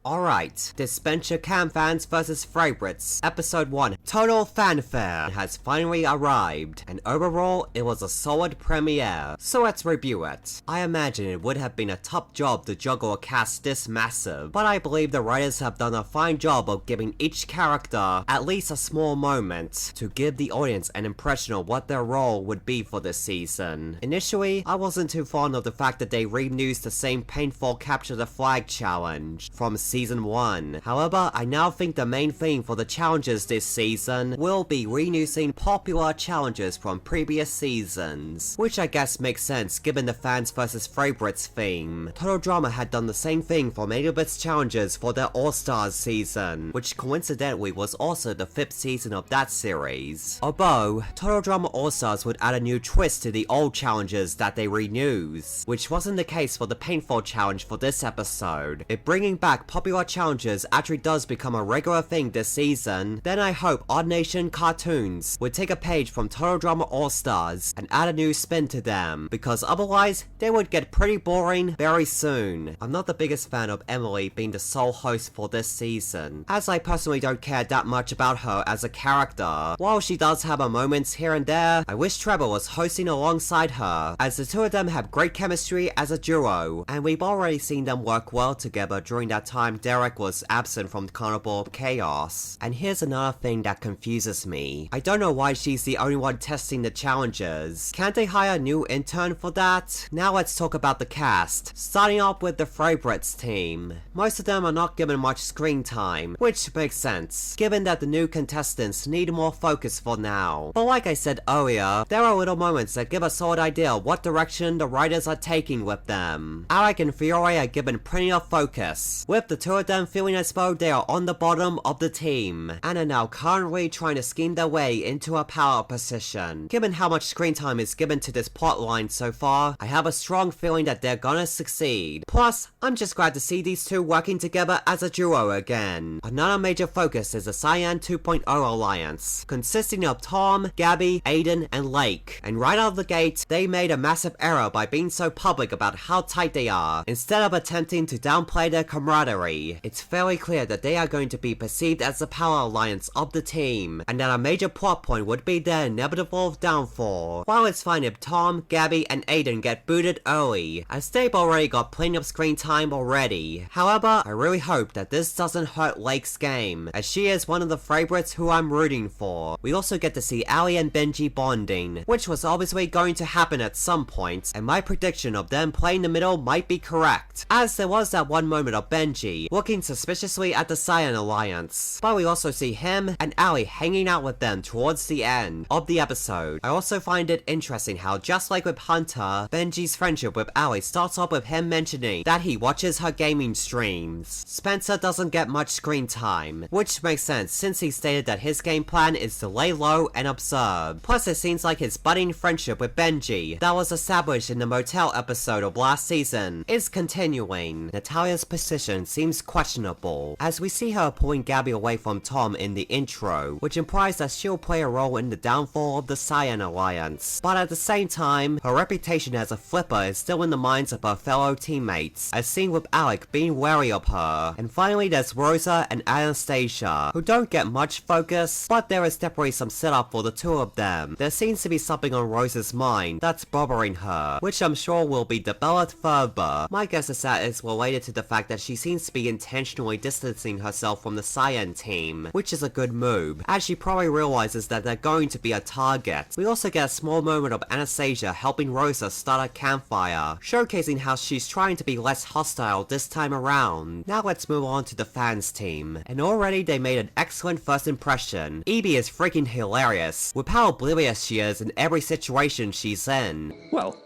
Alright, Disventure Camp fans vs favorites, episode 1, Total Fanfare, has finally arrived, and overall, it was a solid premiere, so let's review it. I imagine it would have been a tough job to juggle a cast this massive, but I believe the writers have done a fine job of giving each character at least a small moment to give the audience an impression of what their role would be for this season. Initially, I wasn't too fond of the fact that they reused the same painful capture the flag challenge from Season 1. However, I now think the main theme for the challenges this season will be reusing popular challenges from previous seasons, which I guess makes sense given the fans vs favorites theme. Total Drama had done the same thing for many of its challenges for their All-Stars season, which coincidentally was also the 5th season of that series. Although, Total Drama All-Stars would add a new twist to the old challenges that they reuse, which wasn't the case for the painful challenge for this episode. If bringing back popular challenges actually does become a regular thing this season, then I hope oddnationcartoons would take a page from Total Drama All-Stars and add a new spin to them, because otherwise, they would get pretty boring very soon. I'm not the biggest fan of Emily being the sole host for this season, as I personally don't care that much about her as a character. While she does have her moments here and there, I wish Trevor was hosting alongside her, as the two of them have great chemistry as a duo, and we've already seen them work well together during that time Derek was absent from Carnival of Chaos. And here's another thing that confuses me. I don't know why she's the only one testing the challenges. Can't they hire a new intern for that? Now let's talk about the cast, starting off with the favorites team. Most of them are not given much screen time, which makes sense, given that the new contestants need more focus for now. But like I said earlier, there are little moments that give a solid idea of what direction the writers are taking with them. Alec and Fiore are given plenty of focus, with the two of them feeling as though they are on the bottom of the team, and are now currently trying to scheme their way into a power position. Given how much screen time is given to this plotline so far, I have a strong feeling that they're gonna succeed. Plus, I'm just glad to see these two working together as a duo again. Another major focus is the Cyan 2.0 alliance, consisting of Tom, Gabby, Aiden, and Lake. And right out of the gate, they made a massive error by being so public about how tight they are, instead of attempting to downplay their camaraderie. It's fairly clear that they are going to be perceived as the power alliance of the team, and that a major plot point would be their inevitable downfall. While it's fine if Tom, Gabby, and Aiden get booted early, as they've already got plenty of screen time already. However, I really hope that this doesn't hurt Lake's game, as she is one of the favorites who I'm rooting for. We also get to see Ali and Benji bonding, which was obviously going to happen at some point, and my prediction of them playing the middle might be correct, as there was that one moment of Benji looking suspiciously at the Cyan Alliance, but we also see him and Ali hanging out with them towards the end of the episode. I also find it interesting how, just like with Hunter, Benji's friendship with Ali starts off with him mentioning that he watches her gaming streams. Spencer doesn't get much screen time, which makes sense since he stated that his game plan is to lay low and observe. Plus, it seems like his budding friendship with Benji that was established in the motel episode of last season is continuing. Natalia's position seems questionable, as we see her pulling Gabby away from Tom in the intro, which implies that she'll play a role in the downfall of the Cyan Alliance. But at the same time, her reputation as a flipper is still in the minds of her fellow teammates, as seen with Alec being wary of her. And finally, there's Rosa and Anastasia, who don't get much focus, but there is definitely some setup for the two of them. There seems to be something on Rosa's mind that's bothering her, which I'm sure will be developed further. My guess is that it's related to the fact that she seems to be intentionally distancing herself from the Cyan team, which is a good move, as she probably realizes that they're going to be a target. We also get a small moment of Anastasia helping Rosa start a campfire, showcasing how she's trying to be less hostile this time around. Now let's move on to the fans team, and already they made an excellent first impression. Evie is freaking hilarious, with how oblivious she is in every situation she's in. Well,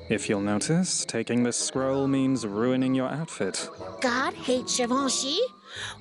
if you'll notice, taking this scroll means ruining your outfit. God hates Givenchy?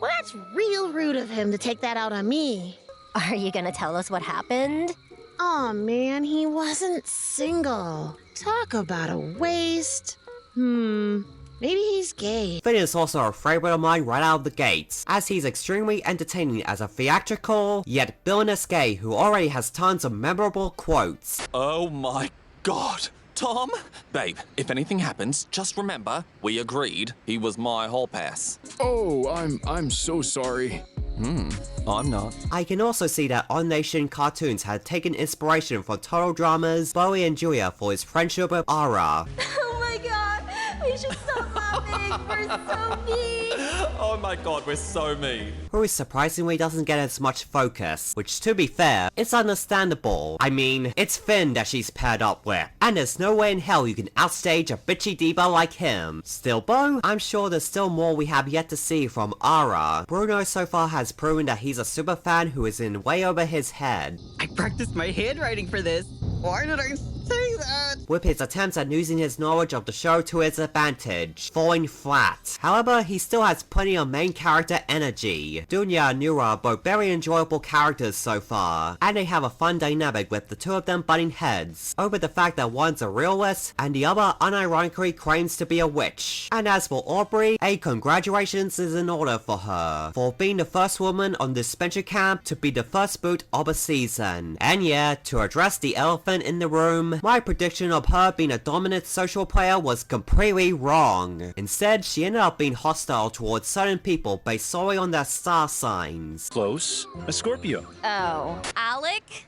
Well, that's real rude of him to take that out on me. Are you gonna tell us what happened? Aw, man, he wasn't single. Talk about a waste. Maybe he's gay. Finn is also a favorite of mine right out of the gates, as he's extremely entertaining as a theatrical, yet villainous gay who already has tons of memorable quotes. Oh my god! Tom? Babe, if anything happens, just remember, we agreed he was my hall pass. Oh, I'm so sorry. I'm not. I can also see that oddnationcartoons had taken inspiration from Total Drama's Bowie and Julia for his friendship with Ara. Oh my god, we should stop laughing. We're so mean. Oh my god, we're so mean. Who surprisingly doesn't get as much focus, which to be fair, it's understandable. I mean, it's Finn that she's paired up with, and there's no way in hell you can outstage a bitchy diva like him. Still though, I'm sure there's still more we have yet to see from Ara. Bruno so far has proven that he's a super fan who is in way over his head. I practiced my handwriting for this. Why did I say that? With his attempts at using his knowledge of the show to his advantage, falling flat. However, he still has plenty of main character energy. Dunya and Nura are both very enjoyable characters so far, and they have a fun dynamic with the two of them butting heads over the fact that one's a realist and the other unironically claims to be a witch. And as for Aubrey, a congratulations is in order for her, for being the first woman on Disventure Camp to be the first boot of a season. And yeah, to address the elephant in the room, my prediction of her being a dominant social player was completely wrong. Instead, she ended up being hostile towards certain people based solely on their star signs. Close. A Scorpio. Oh, Alec?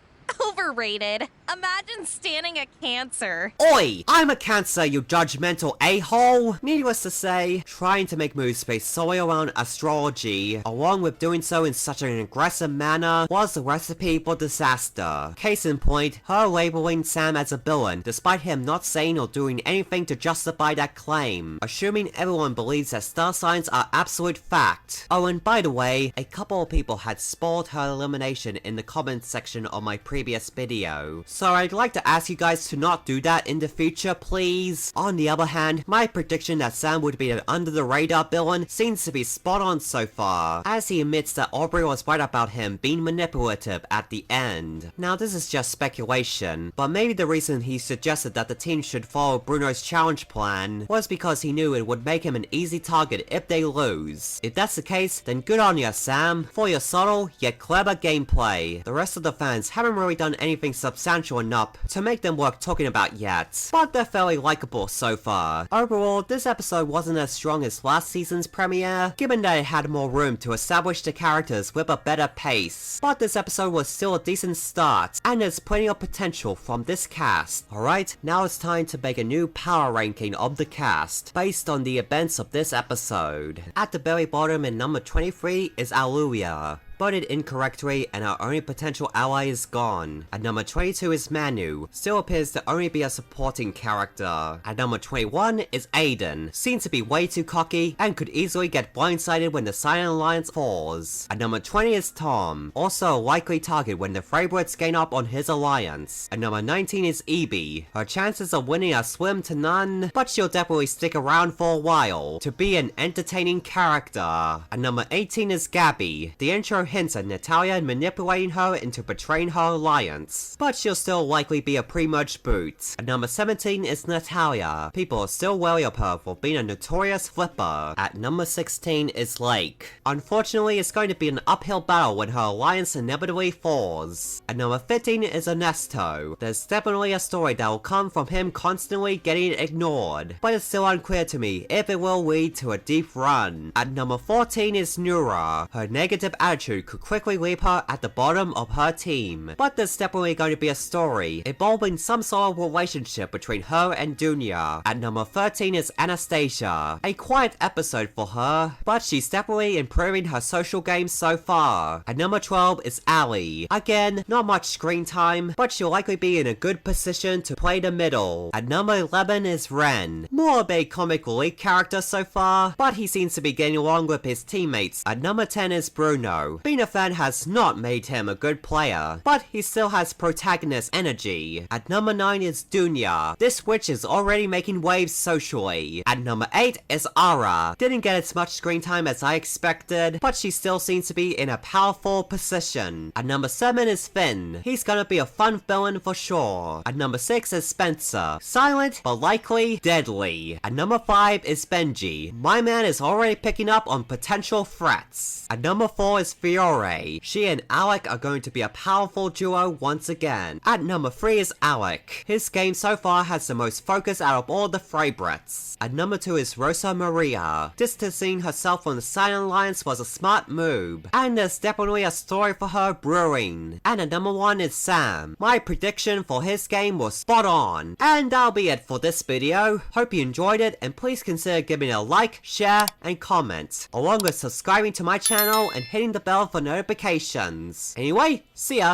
Overrated. Imagine standing a Cancer. Oi! I'm a Cancer, you judgmental a-hole! Needless to say, trying to make moves based solely around astrology, along with doing so in such an aggressive manner, was a recipe for disaster. Case in point, her labeling Sam as a villain, despite him not saying or doing anything to justify that claim, assuming everyone believes that star signs are absolute fact. Oh, and by the way, a couple of people had spoiled her elimination in the comments section of my previous video, so I'd like to ask you guys to not do that in the future, please. On the other hand, my prediction that Sam would be an under-the-radar villain seems to be spot on so far, as he admits that Aubrey was right about him being manipulative at the end. Now this is just speculation, but maybe the reason he suggested that the team should follow Bruno's challenge plan was because he knew it would make him an easy target if they lose. If that's the case, then good on ya, Sam, for your subtle yet clever gameplay. The rest of the fans haven't really done anything substantial enough to make them worth talking about yet, but they're fairly likable so far. Overall, this episode wasn't as strong as last season's premiere, given that it had more room to establish the characters with a better pace. But this episode was still a decent start, and there's plenty of potential from this cast. Alright, now it's time to make a new power ranking of the cast, based on the events of this episode. At the very bottom in number 23 is Aluia. Voted incorrectly and our only potential ally is gone. At number 22 is Manu, still appears to only be a supporting character. At number 21 is Aiden, seems to be way too cocky and could easily get blindsided when the Silent Alliance falls. At number 20 is Tom, also a likely target when the favorites gain up on his alliance. At number 19 is Evie, her chances of winning are slim to none, but she'll definitely stick around for a while to be an entertaining character. At number 18 is Gabby, the intro hints at Natalia manipulating her into betraying her alliance, but she'll still likely be a pre-merge boot. At number 17 is Natalia. People are still wary of her for being a notorious flipper. At number 16 is Lake. Unfortunately, it's going to be an uphill battle when her alliance inevitably falls. At number 15 is Ernesto. There's definitely a story that will come from him constantly getting ignored, but it's still unclear to me if it will lead to a deep run. At number 14 is Nura. Her negative attitude could quickly leave her at the bottom of her team, but there's definitely going to be a story involving some sort of relationship between her and Dunya. At number 13 is Anastasia. A quiet episode for her, but she's definitely improving her social game so far. At number 12 is Ali. Again, not much screen time, but she'll likely be in a good position to play the middle. At number 11 is Ren. More of a comic relief character so far, but he seems to be getting along with his teammates. At number 10 is Bruno. Being a fan has not made him a good player, but he still has protagonist energy. At number 9 is Dunya. This witch is already making waves socially. At number 8 is Ara. Didn't get as much screen time as I expected, but she still seems to be in a powerful position. At number 7 is Finn. He's gonna be a fun villain for sure. At number 6 is Spencer. Silent, but likely deadly. At number 5 is Benji. My man is already picking up on potential threats. At number 4 is Fiore. She and Alec are going to be a powerful duo once again. At number 3 is Alec. His game so far has the most focus out of all the favorites. At number 2 is Rosa Maria. Distancing herself from the Silent Alliance was a smart move, and there's definitely a story for her brewing. And at number 1 is Sam. My prediction for his game was spot on. And that'll be it for this video. Hope you enjoyed it, and please consider giving it a like, share, and comment, along with subscribing to my channel and hitting the bell for notifications. Anyway, see ya!